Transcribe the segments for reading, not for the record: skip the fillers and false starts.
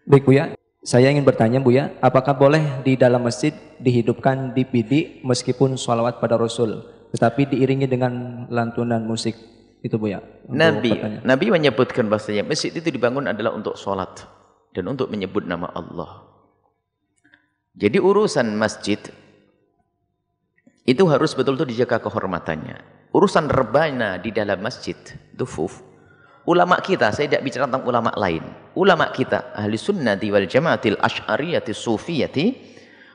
Baik Buya, saya ingin bertanya Buya, apakah boleh di dalam masjid dihidupkan DVD meskipun sholawat pada Rasul, tetapi diiringi dengan lantunan musik? Itu Buya. Nabi menyebutkan bahasanya masjid itu dibangun adalah untuk sholat dan untuk menyebut nama Allah. Jadi urusan masjid itu harus betul-betul dijaga kehormatannya. Urusan rebana di dalam masjid, dufuf, ulama kita, saya tidak bicara tentang ulama lain. Ulama kita, ahli sunnati wal jamaatil asy'ariyati sufiyati,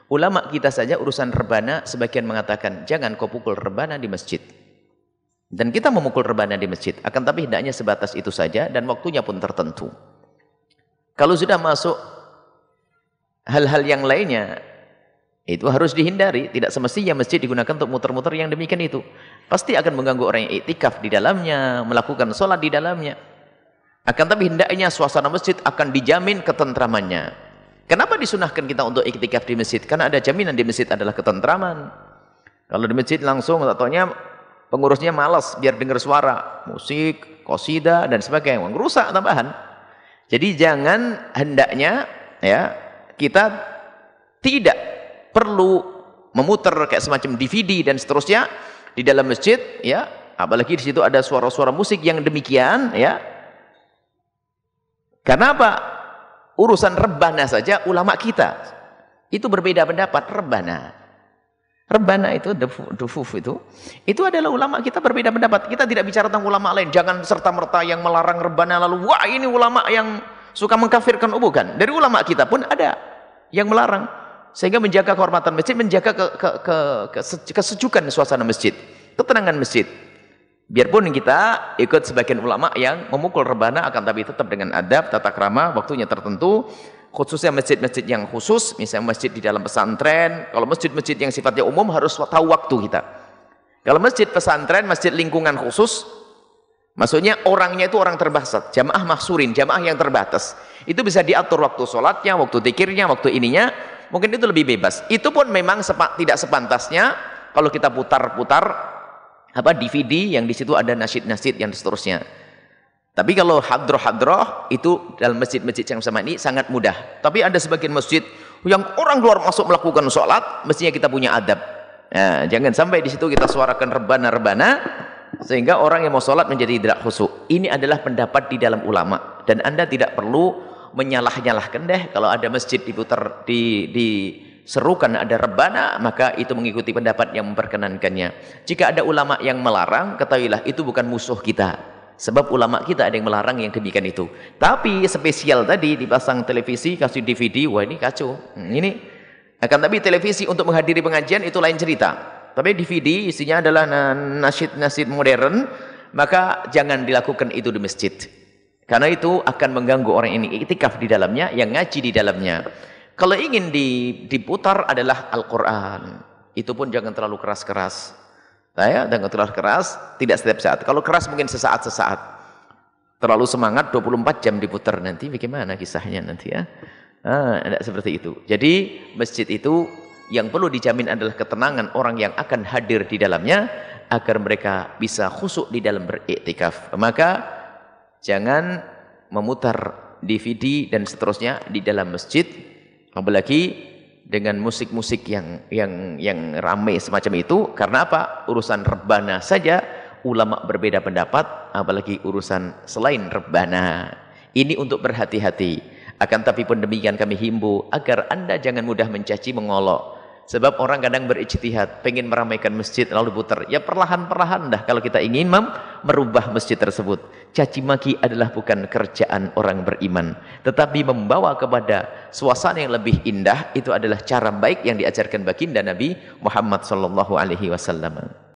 ulama kita saja urusan rebana, sebagian mengatakan, jangan kau pukul rebana di masjid. Dan kita memukul rebana di masjid, akan tapi hendaknya sebatas itu saja, dan waktunya pun tertentu. Kalau sudah masuk hal-hal yang lainnya, itu harus dihindari. Tidak semestinya masjid digunakan untuk muter-muter yang demikian itu. Pasti akan mengganggu orang yang iktikaf di dalamnya, melakukan sholat di dalamnya. Akan tapi hendaknya suasana masjid akan dijamin ketentramannya. Kenapa disunahkan kita untuk iktikaf di masjid? Karena ada jaminan di masjid adalah ketentraman. Kalau di masjid langsung, ataunya pengurusnya malas biar dengar suara, musik, qasidah dan sebagainya, merusak tambahan. Jadi jangan, hendaknya ya kita tidak perlu memutar kayak semacam DVD dan seterusnya di dalam masjid, ya, apalagi di situ ada suara-suara musik yang demikian, ya. Karena apa? Urusan rebana saja ulama kita itu berbeda pendapat. Rebana itu dufuf itu adalah ulama kita berbeda pendapat. Kita tidak bicara tentang ulama lain. Jangan serta-merta yang melarang rebana lalu wah ini ulama yang suka mengkafirkan, bukan. Dari ulama kita pun ada yang melarang. Sehingga menjaga kehormatan masjid, menjaga kesejukan suasana masjid, ketenangan masjid. Biarpun kita ikut sebagian ulama yang memukul rebana, akan tapi tetap dengan adab, tata krama, waktunya tertentu. Khususnya masjid-masjid yang khusus, misalnya masjid di dalam pesantren. Kalau masjid-masjid yang sifatnya umum harus tahu waktu kita. Kalau masjid pesantren, masjid lingkungan khusus, maksudnya orangnya itu orang terbatas, jamaah mahsurin, jamaah yang terbatas. Itu bisa diatur waktu sholatnya, waktu zikirnya, waktu ininya. Mungkin itu lebih bebas. Itu pun memang tidak sepantasnya kalau kita putar-putar DVD yang di situ ada nasyid-nasyid yang seterusnya. Tapi kalau hadroh-hadroh itu dalam masjid-masjid yang sama ini sangat mudah. Tapi ada sebagian masjid yang orang keluar masuk melakukan sholat, mestinya kita punya adab. Nah, jangan sampai di situ kita suarakan rebana-rebana sehingga orang yang mau sholat menjadi tidak khusyuk. Ini adalah pendapat di dalam ulama dan Anda tidak perlu menyalah-nyalahkan deh kalau ada masjid diputar diserukan ada rebana, maka itu mengikuti pendapat yang memperkenankannya. Jika ada ulama yang melarang, ketahuilah itu bukan musuh kita, sebab ulama kita ada yang melarang yang demikian itu. Tapi spesial tadi dipasang televisi, kasih DVD, wah ini kacau. Ini akan tapi televisi untuk menghadiri pengajian itu lain cerita. Tapi DVD isinya adalah nasyid-nasyid modern, maka jangan dilakukan itu di masjid. Karena itu akan mengganggu orang ini iktikaf di dalamnya, yang ngaji di dalamnya. Kalau ingin diputar adalah Al-Quran. Itu pun jangan terlalu keras-keras. Jangan terlalu keras, tidak setiap saat. Kalau keras mungkin sesaat-sesaat. Terlalu semangat 24 jam diputar nanti, bagaimana kisahnya nanti ya. Tidak seperti itu. Jadi masjid itu yang perlu dijamin adalah ketenangan orang yang akan hadir di dalamnya, agar mereka bisa khusyuk di dalam beriktikaf. Maka jangan memutar DVD dan seterusnya di dalam masjid, apalagi dengan musik-musik yang ramai semacam itu. Karena apa? Urusan rebana saja ulama berbeda pendapat, apalagi urusan selain rebana. Ini untuk berhati-hati. Akan tapi pun demikian kami himbau agar Anda jangan mudah mencaci, mengolok. Sebab orang kadang berijtihad, pengen meramaikan masjid lalu putar. Ya perlahan-perlahan dah kalau kita ingin merubah masjid tersebut. Caci maki adalah bukan kerjaan orang beriman, tetapi membawa kepada suasana yang lebih indah, itu adalah cara baik yang diajarkan baginda Nabi Muhammad sallallahu alaihi wasallam.